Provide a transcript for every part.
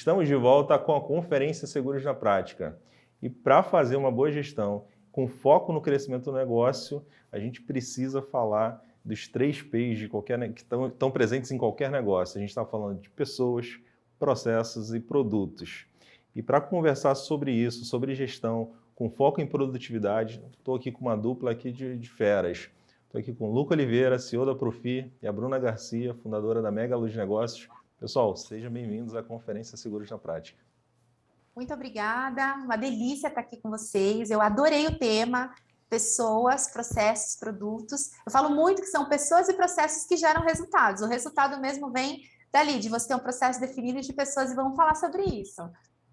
Estamos de volta com a Conferência Seguros na Prática. E para fazer uma boa gestão, com foco no crescimento do negócio, a gente precisa falar dos 3 P's de que estão presentes em qualquer negócio. A gente está falando de pessoas, processos e produtos. E para conversar sobre isso, sobre gestão, com foco em produtividade, estou aqui com uma dupla aqui de feras. Estou aqui com o Luca Oliveira, CEO da Profi, e a Bruna Garcia, fundadora da Mega Luz Negócios. Pessoal, sejam bem-vindos à Conferência Seguros na Prática. Muito obrigada, uma delícia estar aqui com vocês. Eu adorei o tema, pessoas, processos, produtos. Eu falo muito que são pessoas e processos que geram resultados. O resultado mesmo vem dali, de você ter um processo definido de pessoas, e vamos falar sobre isso.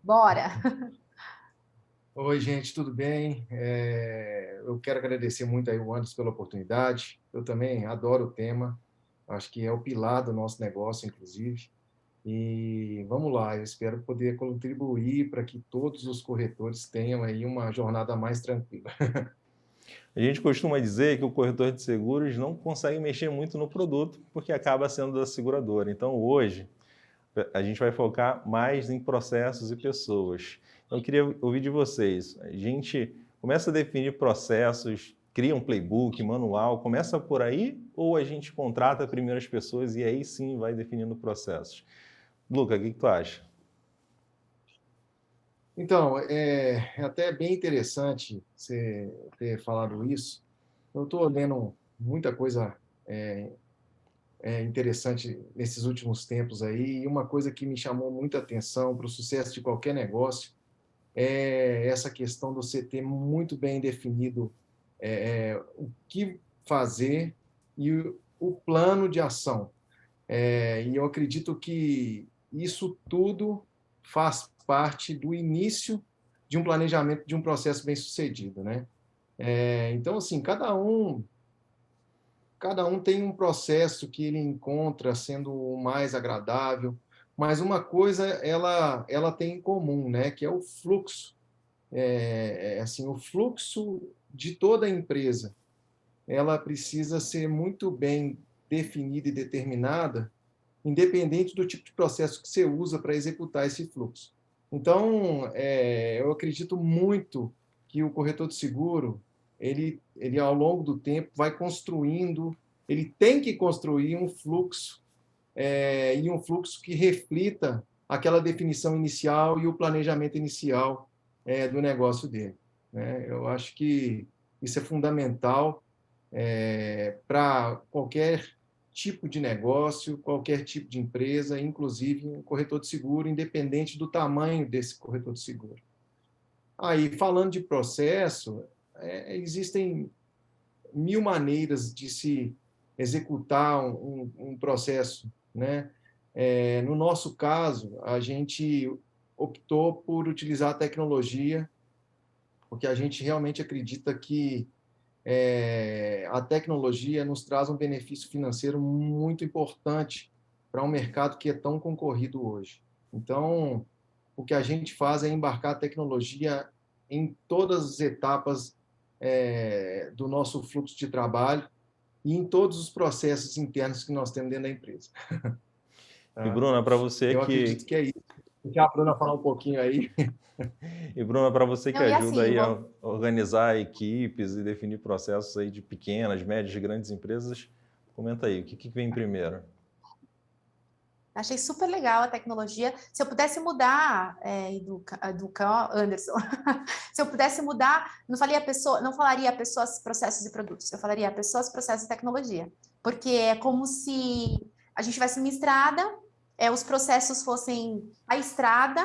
Bora! Oi, gente, tudo bem? Eu quero agradecer muito aí o Anderson pela oportunidade. Eu também adoro o tema, acho que é o pilar do nosso negócio, inclusive. E vamos lá, eu espero poder contribuir para que todos os corretores tenham aí uma jornada mais tranquila. A gente costuma dizer que o corretor de seguros não consegue mexer muito no produto, porque acaba sendo da seguradora. Então, hoje, a gente vai focar mais em processos e pessoas. Então, eu queria ouvir de vocês. A gente começa a definir processos, cria um playbook, manual, começa por aí, ou a gente contrata primeiro as pessoas e aí sim vai definindo processos? Luca, o que tu acha? Então, é até bem interessante você ter falado isso. Eu estou lendo muita coisa interessante nesses últimos tempos aí, e uma coisa que me chamou muita atenção para o sucesso de qualquer negócio é essa questão de você ter muito bem definido o que fazer e o plano de ação. E eu acredito que isso tudo faz parte do início de um planejamento de um processo bem-sucedido, né? Então, assim, cada um tem um processo que ele encontra sendo o mais agradável, mas uma coisa ela tem em comum, né? Que é o fluxo. Assim, o fluxo de toda a empresa, ela precisa ser muito bem definida e determinada, independente do tipo de processo que você usa para executar esse fluxo. Então, eu acredito muito que o corretor de seguro, ele ao longo do tempo vai construindo, ele tem que construir um fluxo, e um fluxo que reflita aquela definição inicial e o planejamento inicial do negócio dele, né? Eu acho que isso é fundamental para qualquer tipo de negócio, qualquer tipo de empresa, inclusive um corretor de seguro, independente do tamanho desse corretor de seguro. Aí, falando de processo, existem 1000 maneiras de se executar um processo, né? No nosso caso, a gente optou por utilizar a tecnologia, porque a gente realmente acredita que a tecnologia nos traz um benefício financeiro muito importante para um mercado que é tão concorrido hoje. Então, o que a gente faz é embarcar a tecnologia em todas as etapas do nosso fluxo de trabalho e em todos os processos internos que nós temos dentro da empresa. E Bruna, para você Eu acredito que é isso. Já a Bruna falar um pouquinho aí. E Bruna, para você que Não, e ajuda assim, aí a organizar equipes e definir processos aí de pequenas, médias e grandes empresas, comenta aí, o que vem primeiro? achei super legal a tecnologia. Se eu pudesse mudar, Anderson, se eu pudesse mudar, não falaria pessoas, processos e produtos, eu falaria pessoas, processos e tecnologia. Porque é como se a gente tivesse uma estrada, os processos fossem a estrada,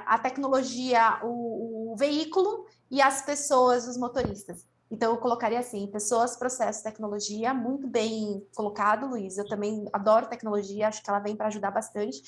a tecnologia, o veículo, e as pessoas, os motoristas. Então, eu colocaria assim, pessoas, processos, tecnologia, muito bem colocado, Luiz. Eu também adoro tecnologia, acho que ela vem para ajudar bastante.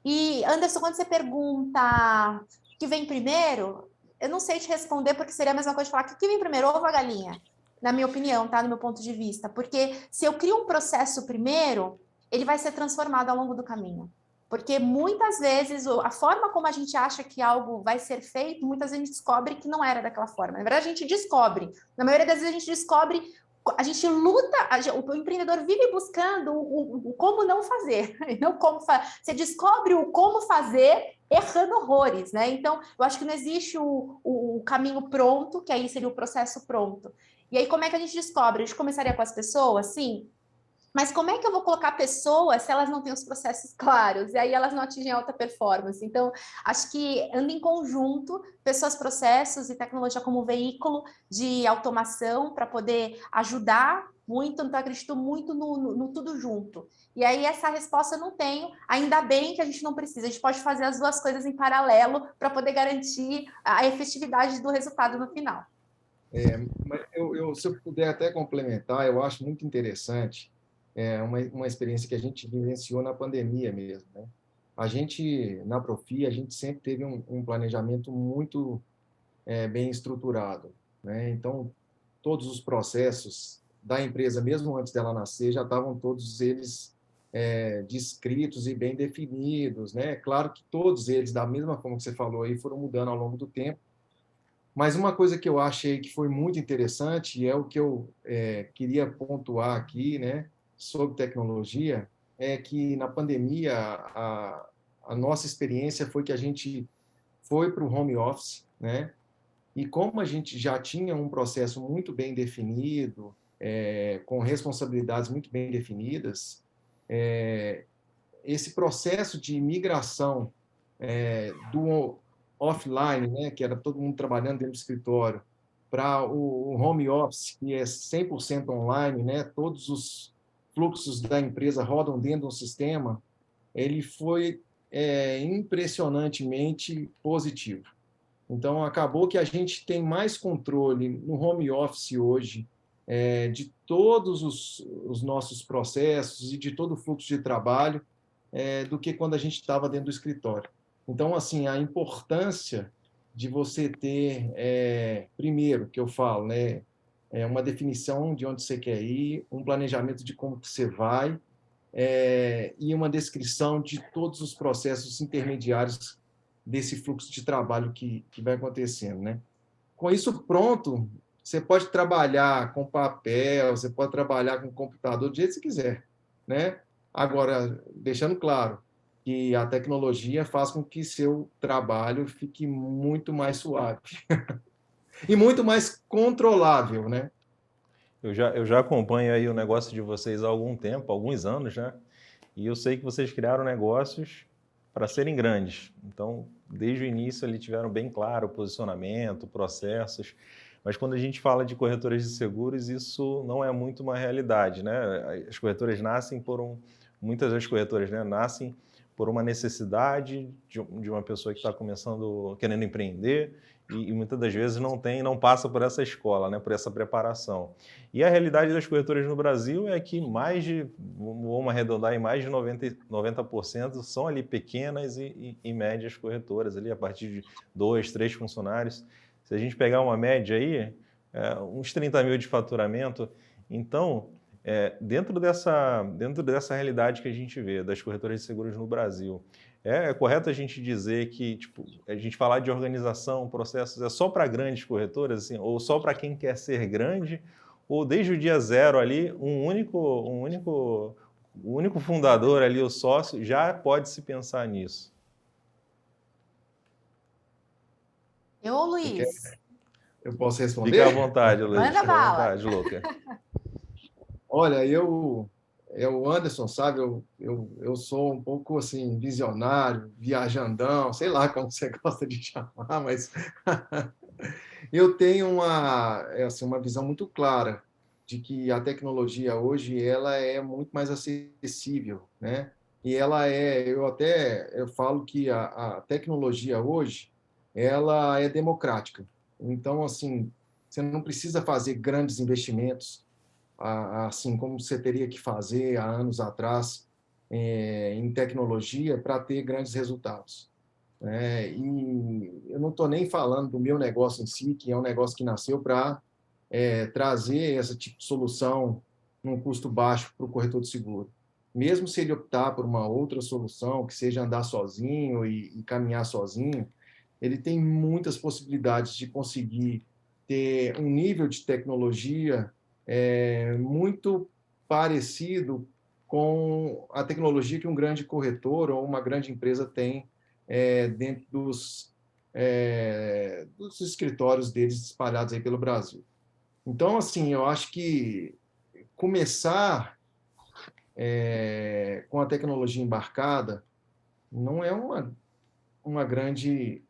E, Anderson, quando você pergunta o que vem primeiro, eu não sei te responder, porque seria a mesma coisa de falar que o que vem primeiro, ovo ou a galinha? Na minha opinião, tá? No meu ponto de vista. Porque se eu crio um processo primeiro, ele vai ser transformado ao longo do caminho. Porque muitas vezes a forma como a gente acha que algo vai ser feito, muitas vezes a gente descobre que não era daquela forma. Na verdade, a gente descobre. Na maioria das vezes a gente descobre a gente luta, o empreendedor vive buscando o como não fazer, e não como você descobre o como fazer errando horrores, né? Então, eu acho que não existe o caminho pronto, que aí seria o processo pronto. E aí, como é que a gente descobre? A gente começaria com as pessoas, sim, mas como é que eu vou colocar pessoas se elas não têm os processos claros? E aí elas não atingem alta performance. Então, acho que anda em conjunto, pessoas, processos e tecnologia como veículo de automação para poder ajudar muito, então acredito muito no tudo junto. E aí essa resposta eu não tenho, ainda bem que a gente não precisa, a gente pode fazer as duas coisas em paralelo para poder garantir a efetividade do resultado no final. Mas se eu puder até complementar, eu acho muito interessante uma experiência que a gente vivenciou na pandemia mesmo, né? A gente, na Profi, a gente sempre teve um planejamento muito bem estruturado, né? Então, todos os processos da empresa, mesmo antes dela nascer, já estavam todos eles descritos e bem definidos, né? Claro que todos eles, da mesma forma que você falou aí, foram mudando ao longo do tempo, mas uma coisa que eu achei que foi muito interessante, e é o que eu queria pontuar aqui, né, sobre tecnologia, é que na pandemia a nossa experiência foi que a gente foi para o home office, né, e como a gente já tinha um processo muito bem definido, com responsabilidades muito bem definidas, esse processo de migração do offline, né, que era todo mundo trabalhando dentro do escritório, para o home office, que é 100% online, né, todos os fluxos da empresa rodam dentro do sistema, ele foi impressionantemente positivo. Então, acabou que a gente tem mais controle no home office hoje de todos os nossos processos e de todo o fluxo de trabalho do que quando a gente estava dentro do escritório. Então, assim, a importância de você ter, primeiro, que eu falo, né, uma definição de onde você quer ir, um planejamento de como que você vai, e uma descrição de todos os processos intermediários desse fluxo de trabalho que vai acontecendo, né? Com isso pronto, você pode trabalhar com papel, você pode trabalhar com computador do jeito que você quiser, né? Agora, deixando claro que a tecnologia faz com que seu trabalho fique muito mais suave e muito mais controlável, né? Eu já acompanho aí o negócio de vocês há algum tempo, alguns anos, né? E eu sei que vocês criaram negócios para serem grandes. Então, desde o início, eles tiveram bem claro o posicionamento, processos. Mas quando a gente fala de corretoras de seguros, isso não é muito uma realidade, né? As corretoras nascem muitas das corretoras, né, nascem por uma necessidade de uma pessoa que está começando, querendo empreender, e muitas das vezes não passa por essa escola, né, por essa preparação. E a realidade das corretoras no Brasil é que vamos arredondar, em mais de 90% são ali pequenas e médias corretoras, ali a partir de 2, 3 funcionários. Se a gente pegar uma média aí, uns 30 mil de faturamento, então, dentro dessa realidade que a gente vê das corretoras de seguros no Brasil, é correto a gente dizer que, tipo, a gente falar de organização, processos, é só para grandes corretoras, assim, ou só para quem quer ser grande, ou desde o dia zero ali, o único fundador ali, o sócio, já pode se pensar nisso? Eu, Luiz, Eu posso Fica à responder? vontade, Luiz, manda fica à bala. vontade, Luca. Olha, o Anderson, sabe, eu sou um pouco assim, visionário, viajandão, sei lá como você gosta de chamar, mas eu tenho uma visão muito clara de que a tecnologia hoje ela é muito mais acessível, né? E eu falo que a tecnologia hoje ela é democrática. Então, assim, você não precisa fazer grandes investimentos assim como você teria que fazer há anos atrás em tecnologia para ter grandes resultados. E eu não estou nem falando do meu negócio em si, que é um negócio que nasceu para trazer essa tipo de solução num custo baixo para o corretor de seguro. Mesmo se ele optar por uma outra solução, que seja andar sozinho e caminhar sozinho, ele tem muitas possibilidades de conseguir ter um nível de tecnologia muito parecido com a tecnologia que um grande corretor ou uma grande empresa tem dentro dos escritórios deles espalhados aí pelo Brasil. Então, assim, eu acho que começar com a tecnologia embarcada não é uma grande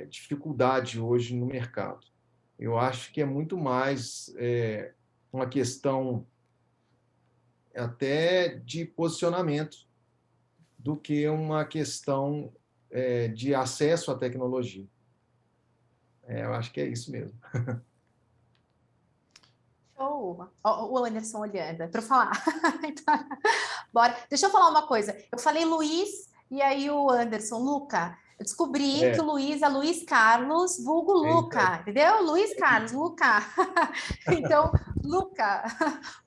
dificuldade hoje no mercado. Eu acho que é muito mais uma questão até de posicionamento do que uma questão de acesso à tecnologia. Eu acho que é isso mesmo. Show! O Anderson olhando, para falar. Então, bora. Deixa eu falar uma coisa. Eu falei Luiz, e aí o Anderson, Luca. Eu descobri que o Luiz é Luiz Carlos, vulgo Luca, entendeu? Luiz Carlos, Luca. Então, Luca,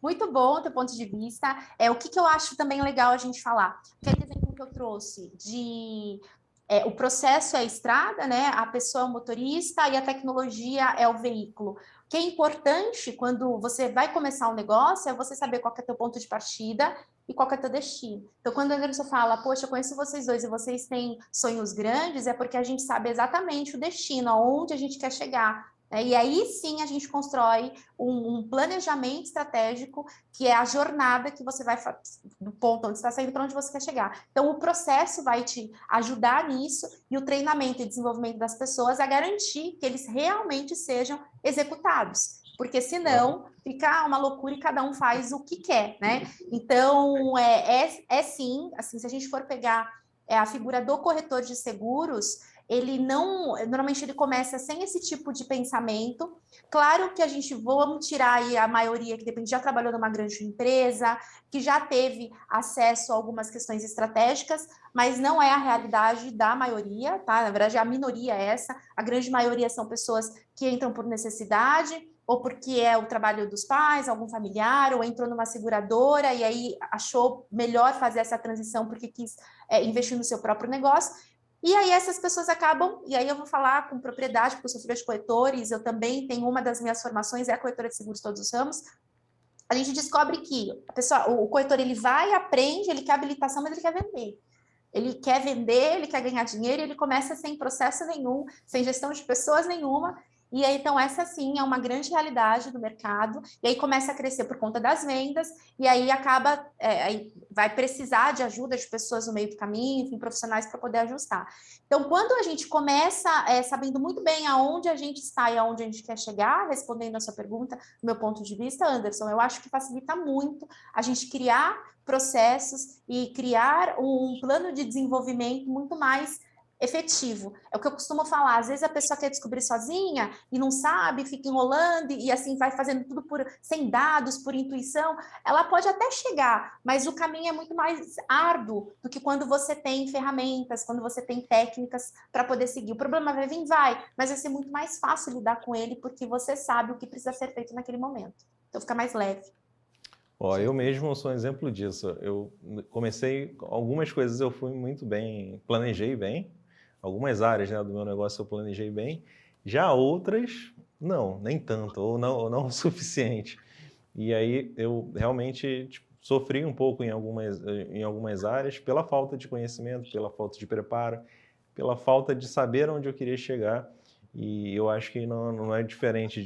muito bom o teu ponto de vista. O que eu acho também legal a gente falar? Aquele exemplo que eu trouxe de o processo é a estrada, né? A pessoa é o motorista e a tecnologia é o veículo. O que é importante quando você vai começar um negócio é você saber qual que é o teu ponto de partida e qual que é o teu destino. Então, quando o Anderson fala, poxa, eu conheço vocês dois e vocês têm sonhos grandes, é porque a gente sabe exatamente o destino, aonde a gente quer chegar. E aí sim a gente constrói um planejamento estratégico, que é a jornada que você vai do ponto onde você está saindo para onde você quer chegar. Então, o processo vai te ajudar nisso e o treinamento e desenvolvimento das pessoas a garantir que eles realmente sejam executados. Porque senão fica uma loucura e cada um faz o que quer, né? Então, sim, assim, se a gente for pegar a figura do corretor de seguros, ele não, normalmente ele começa sem esse tipo de pensamento. Claro que a gente vamos tirar aí a maioria que depende, já trabalhou numa grande empresa, que já teve acesso a algumas questões estratégicas, mas não é a realidade da maioria, tá? Na verdade, a minoria é essa, a grande maioria são pessoas que entram por necessidade, ou porque é o trabalho dos pais, algum familiar, ou entrou numa seguradora e aí achou melhor fazer essa transição porque quis investir no seu próprio negócio. E aí essas pessoas acabam, e aí eu vou falar com propriedade, porque eu sou filha de corretores, eu também tenho uma das minhas formações, é a corretora de seguros todos os ramos. A gente descobre que o corretor, ele vai, aprende, ele quer habilitação, mas ele quer vender. Ele quer vender, ele quer ganhar dinheiro, ele começa sem processo nenhum, sem gestão de pessoas nenhuma, e aí, então, essa sim é uma grande realidade do mercado, e aí começa a crescer por conta das vendas, e aí acaba, aí vai precisar de ajuda de pessoas no meio do caminho, enfim, profissionais para poder ajustar. Então, quando a gente começa sabendo muito bem aonde a gente está e aonde a gente quer chegar, respondendo a sua pergunta, do meu ponto de vista, Anderson, eu acho que facilita muito a gente criar processos e criar um plano de desenvolvimento muito mais efetivo. É o que eu costumo falar, às vezes a pessoa quer descobrir sozinha e não sabe, fica enrolando e assim vai fazendo tudo sem dados, por intuição. Ela pode até chegar, mas o caminho é muito mais árduo do que quando você tem ferramentas, quando você tem técnicas para poder seguir. O problema vai vir, mas vai ser muito mais fácil lidar com ele porque você sabe o que precisa ser feito naquele momento. Então fica mais leve. Eu mesmo sou um exemplo disso. Eu comecei, algumas coisas eu fui muito bem, planejei bem, algumas áreas, né, do meu negócio eu planejei bem, já outras, não, nem tanto, ou não o suficiente. E aí eu realmente sofri um pouco em algumas áreas pela falta de conhecimento, pela falta de preparo, pela falta de saber onde eu queria chegar. E eu acho que não é diferente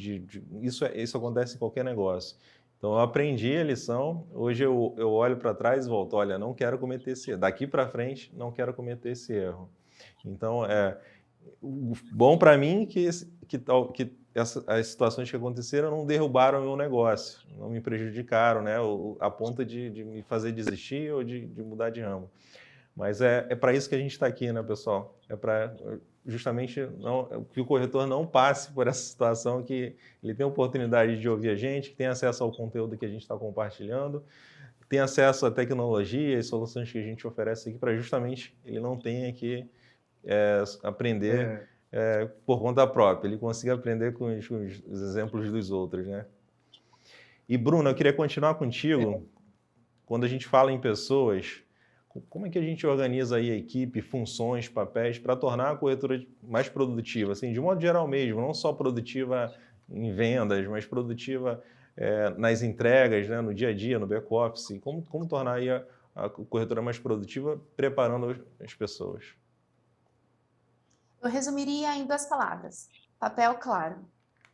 isso acontece em qualquer negócio. Então, eu aprendi a lição, hoje eu olho para trás e volto, olha, não quero cometer esse erro, daqui para frente não quero cometer esse erro. Então, o bom para mim que as situações que aconteceram não derrubaram o meu negócio, não me prejudicaram, né, a ponto de me fazer desistir ou de mudar de ramo. Mas é para isso que a gente está aqui, né, pessoal? É para justamente que o corretor não passe por essa situação, que ele tem a oportunidade de ouvir a gente, que tem acesso ao conteúdo que a gente está compartilhando, tem acesso à tecnologia e soluções que a gente oferece aqui para justamente ele não tenha que aprender por conta própria, ele consiga aprender com os exemplos dos outros, né? E, Bruno, eu queria continuar contigo. Quando a gente fala em pessoas, como é que a gente organiza aí a equipe, funções, papéis, para tornar a corretora mais produtiva, assim, de modo geral mesmo, não só produtiva em vendas, mas produtiva nas entregas, né, no dia a dia, no back-office? Como tornar aí a corretora mais produtiva, preparando as pessoas? Eu resumiria em 2 palavras: papel claro.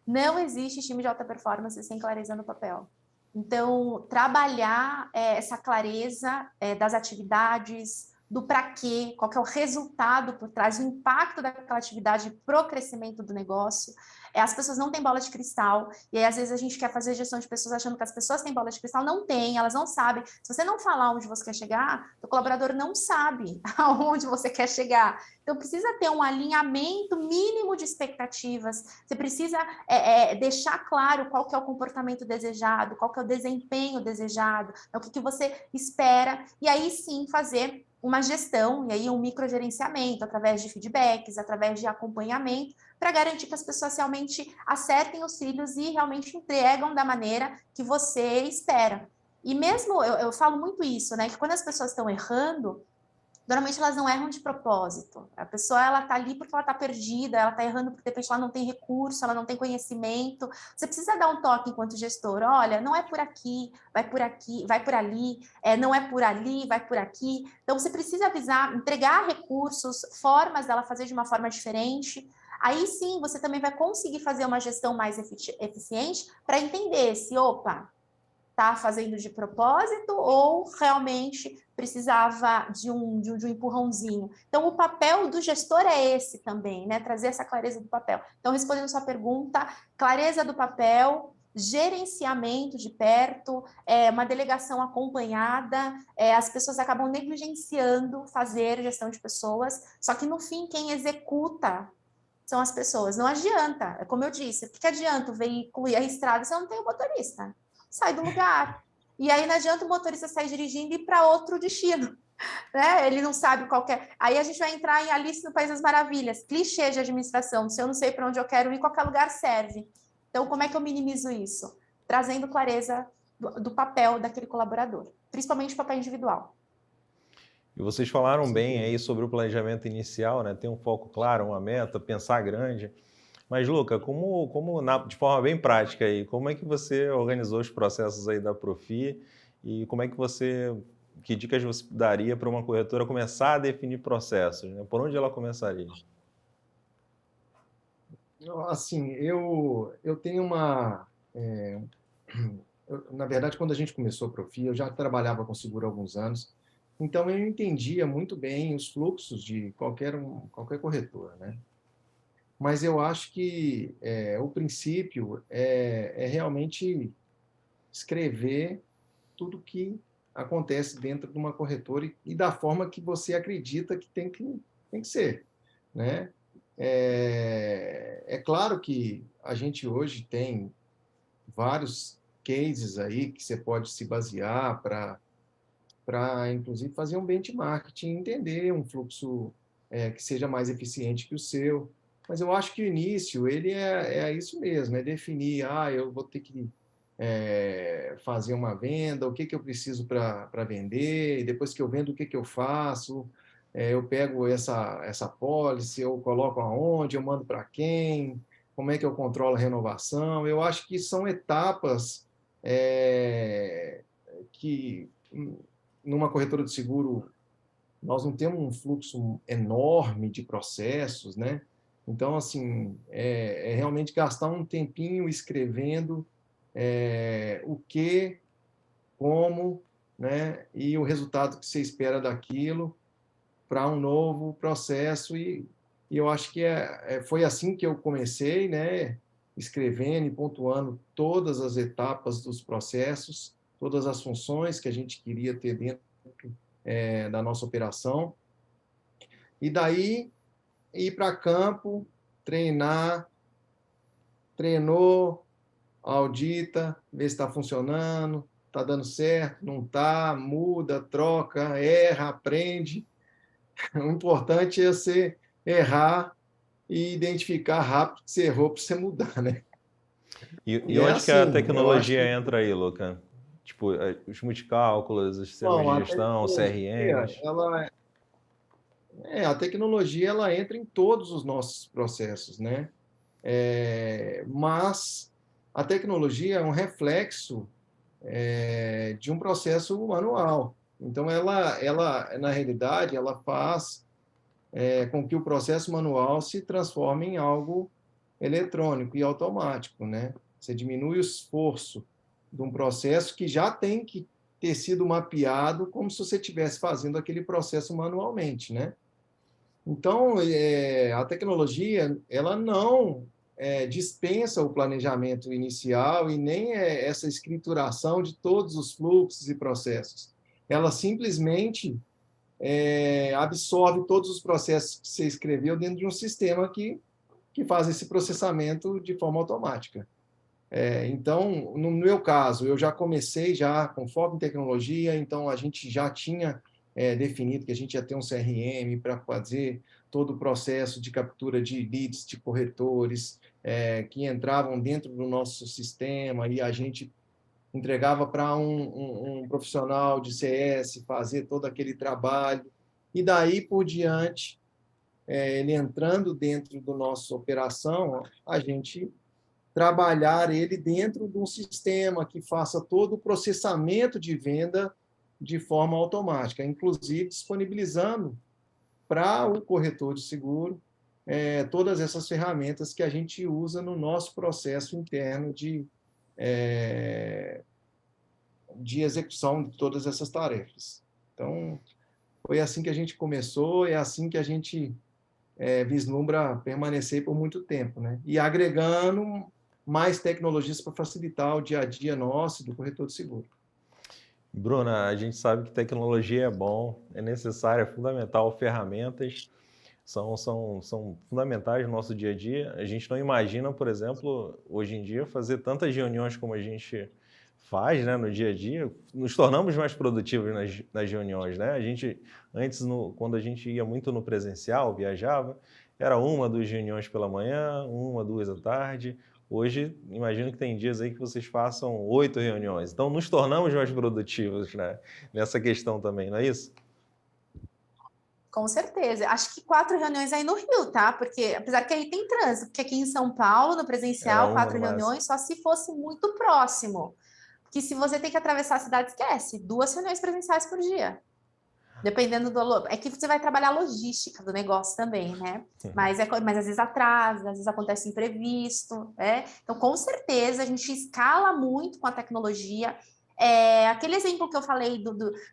Não existe time de alta performance sem clareza no papel. Então, trabalhar essa clareza das atividades, do para quê, qual que é o resultado por trás, o impacto daquela atividade para o crescimento do negócio. As pessoas não têm bola de cristal, e aí às vezes a gente quer fazer gestão de pessoas achando que as pessoas têm bola de cristal, não tem, elas não sabem. Se você não falar onde você quer chegar, o colaborador não sabe aonde você quer chegar. Então, precisa ter um alinhamento mínimo de expectativas, você precisa deixar claro qual que é o comportamento desejado, qual que é o desempenho desejado, o que você espera, e aí sim fazer uma gestão, e aí um microgerenciamento, através de feedbacks, através de acompanhamento, para garantir que as pessoas realmente acertem os cílios e realmente entregam da maneira que você espera. E mesmo, eu falo muito isso, né, que quando as pessoas estão errando, normalmente elas não erram de propósito. A pessoa, ela tá ali porque ela tá perdida, ela tá errando porque de repente ela não tem recurso, ela não tem conhecimento. Você precisa dar um toque enquanto gestor. Olha, não é por aqui, vai por ali, não é por ali, vai por aqui. Então, você precisa avisar, entregar recursos, formas dela fazer de uma forma diferente. Aí sim, você também vai conseguir fazer uma gestão mais eficiente para entender se, opa, está fazendo de propósito ou realmente precisava de um empurrãozinho. Então, o papel do gestor é esse também, né? Trazer essa clareza do papel. Então, respondendo a sua pergunta, clareza do papel, gerenciamento de perto, uma delegação acompanhada, as pessoas acabam negligenciando fazer gestão de pessoas, só que no fim, quem executa são as pessoas. Não adianta, como eu disse, o que adianta o veículo e a estrada se eu não tenho motorista? Sai do lugar. E aí não adianta o motorista sair dirigindo e ir para outro destino, né? Ele não sabe qual é. Aí a gente vai entrar em Alice no País das Maravilhas, clichê de administração. Se eu não sei para onde eu quero ir, qualquer lugar serve. Então, como é que eu minimizo isso? Trazendo clareza do papel daquele colaborador, principalmente o papel individual. E vocês falaram bem aí sobre o planejamento inicial, né? Ter um foco claro, uma meta, pensar grande. Mas, Luca, de forma bem prática aí, como é que você organizou os processos aí da Profi e que dicas você daria para uma corretora começar a definir processos, né? Por onde ela começaria? Assim, eu tenho na verdade, quando a gente começou a Profi, eu já trabalhava com seguro há alguns anos, então eu entendia muito bem os fluxos de qualquer corretora, né? Mas eu acho que o princípio é realmente escrever tudo que acontece dentro de uma corretora e da forma que você acredita que tem que ser, né? É claro que a gente hoje tem vários cases aí que você pode se basear inclusive, fazer um benchmarking, entender um fluxo que seja mais eficiente que o seu. Mas eu acho que o início, ele é isso mesmo, é definir, eu vou ter que fazer uma venda, o que eu preciso para vender, e depois que eu vendo, o que eu faço, eu pego essa pólice, eu coloco aonde, eu mando para quem, como é que eu controlo a renovação. Eu acho que são etapas que, numa corretora de seguro, nós não temos um fluxo enorme de processos, né? Então, assim, é realmente gastar um tempinho escrevendo o que, como, né? E o resultado que você espera daquilo para um novo processo. E eu acho que foi assim que eu comecei, né? Escrevendo e pontuando todas as etapas dos processos, todas as funções que a gente queria ter dentro da nossa operação. E daí ir para campo, treinou, audita, vê se está funcionando, está dando certo, não está, muda, troca, erra, aprende. O importante é você errar e identificar rápido que você errou para você mudar, né? E É onde que a assim, eu acho tecnologia que... entra aí, Luca? Tipo, os multicálculos, os sistemas Bom, de gestão, CRMs? a tecnologia ela entra em todos os nossos processos, né? Mas a tecnologia é um reflexo de um processo manual. Então, na realidade, ela faz com que o processo manual se transforme em algo eletrônico e automático, né? Você diminui o esforço de um processo que já tem que ter sido mapeado como se você estivesse fazendo aquele processo manualmente, né? Então, a tecnologia, ela não dispensa o planejamento inicial e nem essa escrituração de todos os fluxos e processos. Ela simplesmente absorve todos os processos que você escreveu dentro de um sistema que faz esse processamento de forma automática. Então, no meu caso, eu já comecei já com foco em tecnologia, então a gente já tinha definido que a gente ia ter um CRM para fazer todo o processo de captura de leads de corretores que entravam dentro do nosso sistema e a gente entregava para um profissional de CS fazer todo aquele trabalho. E daí por diante, ele entrando dentro do nossa operação, a gente trabalhar ele dentro de um sistema que faça todo o processamento de venda de forma automática, inclusive disponibilizando para o corretor de seguro todas essas ferramentas que a gente usa no nosso processo interno de execução de todas essas tarefas. Então, foi assim que a gente começou, é assim que a gente vislumbra permanecer por muito tempo, né? E agregando mais tecnologias para facilitar o dia a dia nosso do corretor de seguro. Bruna, a gente sabe que tecnologia é bom, é necessário, é fundamental, ferramentas são fundamentais no nosso dia a dia. A gente não imagina, por exemplo, hoje em dia, fazer tantas reuniões como a gente faz, né, no dia a dia. Nos tornamos mais produtivos nas reuniões, né? A gente, antes, quando a gente ia muito no presencial, viajava, era uma, duas reuniões pela manhã, uma, duas à tarde. Hoje, imagino que tem dias aí que vocês façam 8 reuniões. Então, nos tornamos mais produtivos, né, nessa questão também, não é isso? Com certeza. Acho que 4 reuniões aí no Rio, tá? Porque, apesar que aí tem trânsito, porque aqui em São Paulo, no Era presencial, uma 4 no máximo. reuniões, só se fosse muito próximo. Porque se você tem que atravessar a cidade, esquece. 2 reuniões presenciais por dia. Dependendo do... É que você vai trabalhar a logística do negócio também, né? Mas às vezes atrasa, às vezes acontece imprevisto, né? Então, com certeza, a gente escala muito com a tecnologia. Aquele exemplo que eu falei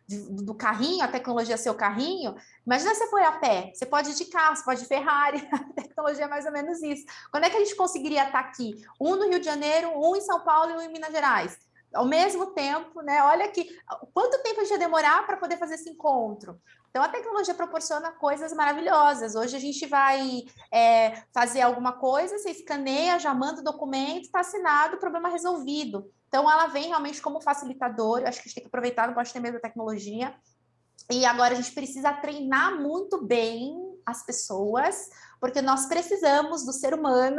do carrinho, a tecnologia ser o carrinho, imagina se você for a pé, você pode ir de carro, você pode ir de Ferrari, a tecnologia é mais ou menos isso. Quando é que a gente conseguiria estar aqui? Um no Rio de Janeiro, um em São Paulo e um em Minas Gerais? Ao mesmo tempo, né? Olha que quanto tempo a gente ia demorar para poder fazer esse encontro. Então, a tecnologia proporciona coisas maravilhosas. Hoje a gente vai fazer alguma coisa, você escaneia, já manda o documento, está assinado, problema resolvido. Então, ela vem realmente como facilitador. Eu acho que a gente tem que aproveitar, não pode ter medo da tecnologia. E agora a gente precisa treinar muito bem as pessoas, porque nós precisamos do ser humano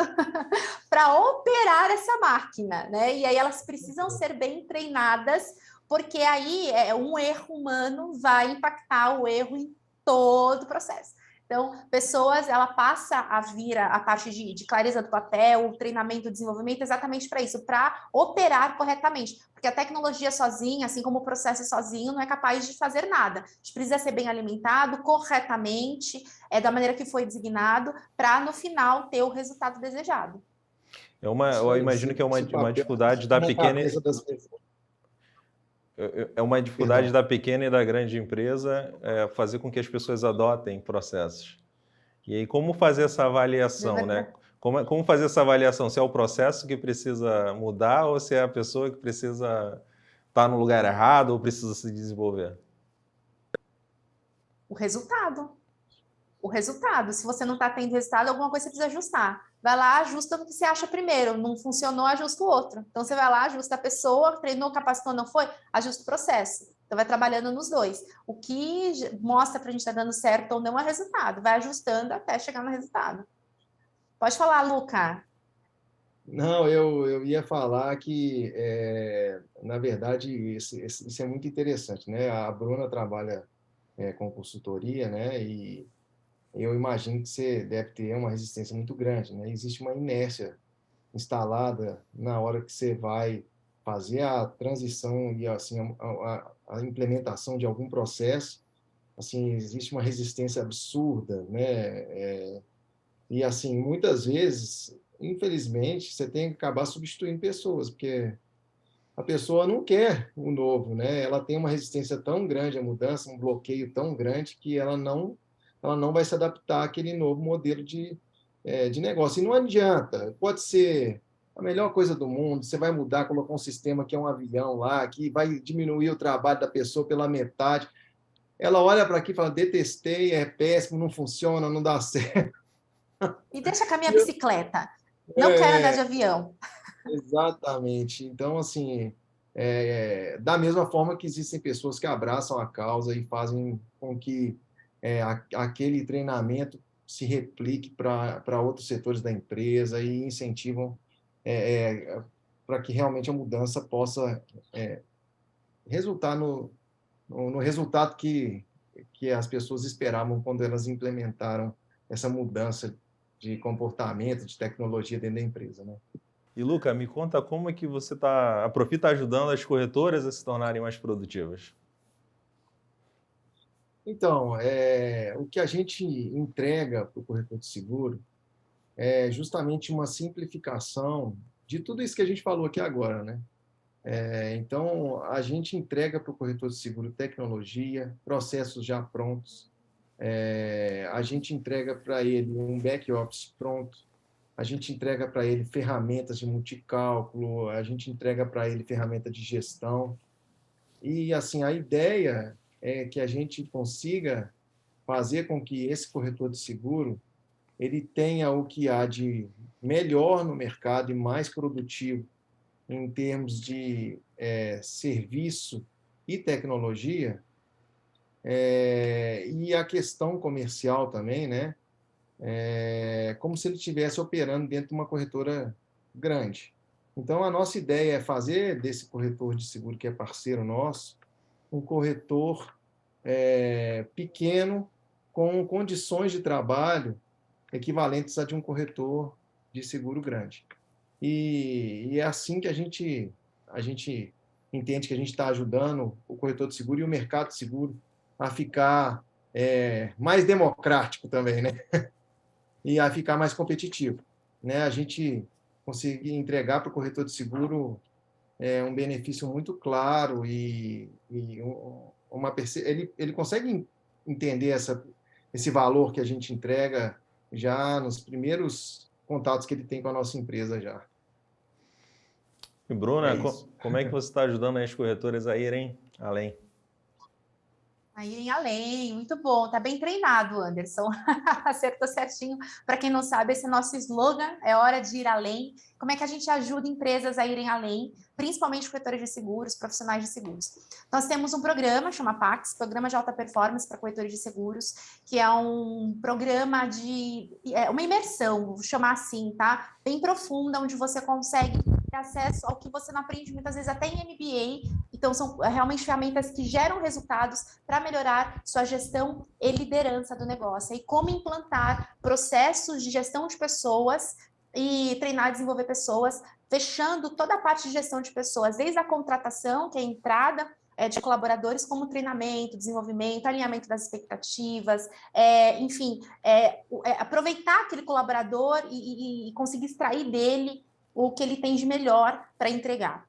para operar essa máquina, né? E aí elas precisam ser bem treinadas, porque aí um erro humano vai impactar o erro em todo o processo. Então, pessoas, ela passa a vir a parte de clareza do papel, o treinamento, o desenvolvimento, exatamente para isso, para operar corretamente. Porque a tecnologia sozinha, assim como o processo sozinho, não é capaz de fazer nada. A gente precisa ser bem alimentado, corretamente, da maneira que foi designado, para no final ter o resultado desejado. Eu imagino que é uma dificuldade da pequena... É uma dificuldade da pequena e da grande empresa fazer com que as pessoas adotem processos. E aí, como fazer essa avaliação, né? Como fazer essa avaliação? Se é o processo que precisa mudar ou se é a pessoa que precisa estar no lugar errado ou precisa se desenvolver? O resultado. O resultado. Se você não está tendo resultado, alguma coisa você precisa ajustar. Vai lá, ajusta no que você acha primeiro. Não funcionou, ajusta o outro. Então, você vai lá, ajusta a pessoa, treinou, capacitou, não foi? Ajusta o processo. Então, vai trabalhando nos dois. O que mostra para a gente estar dando certo ou não é resultado. Vai ajustando até chegar no resultado. Pode falar, Luca. Não, eu ia falar que, na verdade, isso é muito interessante, né? A Bruna trabalha com consultoria, né? Eu imagino que você deve ter uma resistência muito grande, né? Existe uma inércia instalada na hora que você vai fazer a transição e assim a implementação de algum processo, assim, existe uma resistência absurda, né? E assim, muitas vezes, infelizmente, você tem que acabar substituindo pessoas, porque a pessoa não quer o novo, né? Ela tem uma resistência tão grande à mudança, um bloqueio tão grande que ela não vai se adaptar àquele novo modelo de negócio. E não adianta, pode ser a melhor coisa do mundo, você vai mudar, colocar um sistema que é um avião lá, que vai diminuir o trabalho da pessoa pela metade. Ela olha para aqui e fala, detestei, é péssimo, não funciona, não dá certo. E deixa com a minha bicicleta. Não quero andar de avião. Exatamente. Então, assim, da mesma forma que existem pessoas que abraçam a causa e fazem com que aquele treinamento se replique para outros setores da empresa e incentivam para que realmente a mudança possa resultar no resultado que as pessoas esperavam quando elas implementaram essa mudança de comportamento, de tecnologia dentro da empresa, né? E, Luca, me conta como é que a Profi está ajudando as corretoras a se tornarem mais produtivas. Então, o que a gente entrega para o corretor de seguro é justamente uma simplificação de tudo isso que a gente falou aqui agora, né? Então, a gente entrega para o corretor de seguro tecnologia, processos já prontos, a gente entrega para ele um back-office pronto, a gente entrega para ele ferramentas de multicálculo, a gente entrega para ele ferramenta de gestão. E, assim, a ideia é que a gente consiga fazer com que esse corretor de seguro ele tenha o que há de melhor no mercado e mais produtivo em termos de serviço e tecnologia, e a questão comercial também, né? Como se ele estivesse operando dentro de uma corretora grande. Então, a nossa ideia é fazer desse corretor de seguro, que é parceiro nosso, um corretor pequeno, com condições de trabalho equivalentes a de um corretor de seguro grande. E é assim que a gente entende que a gente está ajudando o corretor de seguro e o mercado de seguro a ficar mais democrático também, né? E a ficar mais competitivo, né? A gente conseguir entregar para o corretor de seguro um benefício muito claro e ele consegue entender esse valor que a gente entrega já nos primeiros contatos que ele tem com a nossa empresa já. E, É Bruna, isso. como é que você está ajudando as corretoras a irem além? A irem além, muito bom, tá bem treinado, Anderson. Acertou certinho. Para quem não sabe, esse é nosso slogan, é hora de ir além. Como é que a gente ajuda empresas a irem além, principalmente corretores de seguros, profissionais de seguros? Nós temos um programa, chama PAX, Programa de Alta Performance para Corretores de Seguros, que é um programa uma imersão, vou chamar assim, tá? Bem profunda, onde você consegue ter acesso ao que você não aprende muitas vezes até em MBA. Então, são realmente ferramentas que geram resultados para melhorar sua gestão e liderança do negócio. E como implantar processos de gestão de pessoas e treinar e desenvolver pessoas, fechando toda a parte de gestão de pessoas, desde a contratação, que é a entrada de colaboradores, como treinamento, desenvolvimento, alinhamento das expectativas, enfim, aproveitar aquele colaborador e conseguir extrair dele o que ele tem de melhor para entregar.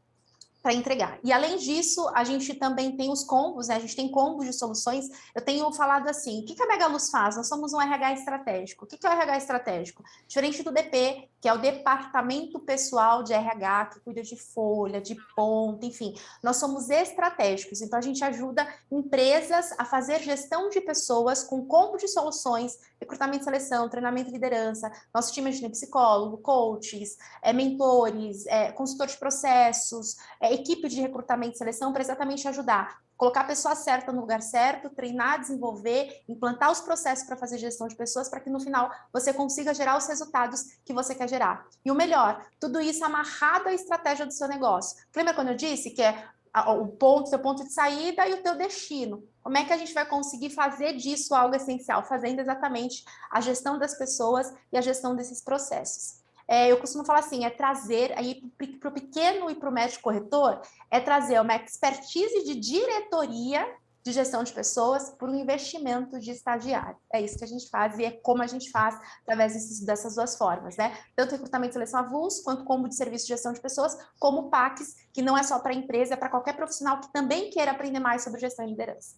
E além disso, a gente também tem os combos, né? A gente tem combos de soluções. Eu tenho falado assim, o que a Megaluz faz? Nós somos um RH estratégico. O que é o RH estratégico? Diferente do DP, que é o Departamento Pessoal de RH, que cuida de folha, de ponta, enfim. Nós somos estratégicos, então a gente ajuda empresas a fazer gestão de pessoas com combo de soluções, recrutamento e seleção, treinamento e liderança. Nosso time tem psicólogo, coaches, mentores, consultor de processos, equipe de recrutamento e seleção para exatamente ajudar, colocar a pessoa certa no lugar certo, treinar, desenvolver, implantar os processos para fazer gestão de pessoas, para que no final você consiga gerar os resultados que você quer gerar. E o melhor, tudo isso amarrado à estratégia do seu negócio. Lembra quando eu disse que é o seu ponto de saída e o teu destino? Como é que a gente vai conseguir fazer disso algo essencial? Fazendo exatamente a gestão das pessoas e a gestão desses processos. eu costumo falar assim, é trazer, aí para o pequeno e para o médio corretor, é trazer uma expertise de diretoria de gestão de pessoas por um investimento de estagiário. É isso que a gente faz e é como a gente faz através dessas duas formas, né? Tanto recrutamento e seleção avulso, quanto combo de serviço de gestão de pessoas, como PACs, que não é só para a empresa, é para qualquer profissional que também queira aprender mais sobre gestão e liderança.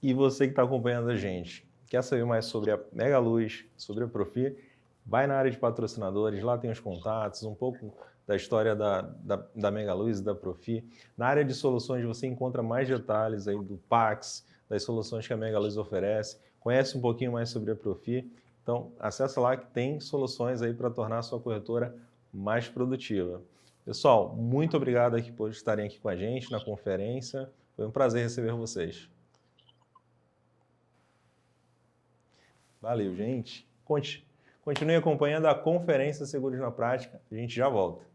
E você que está acompanhando a gente, quer saber mais sobre a Megaluz, sobre a Profi, vai na área de patrocinadores, lá tem os contatos, um pouco da história da Megaluz e da Profi. Na área de soluções você encontra mais detalhes aí do Pax, das soluções que a Megaluz oferece, conhece um pouquinho mais sobre a Profi. Então, acessa lá que tem soluções aí para tornar a sua corretora mais produtiva. Pessoal, muito obrigado aqui por estarem aqui com a gente na conferência. Foi um prazer receber vocês. Valeu, gente. Continue acompanhando a Conferência Seguros na Prática. A gente já volta.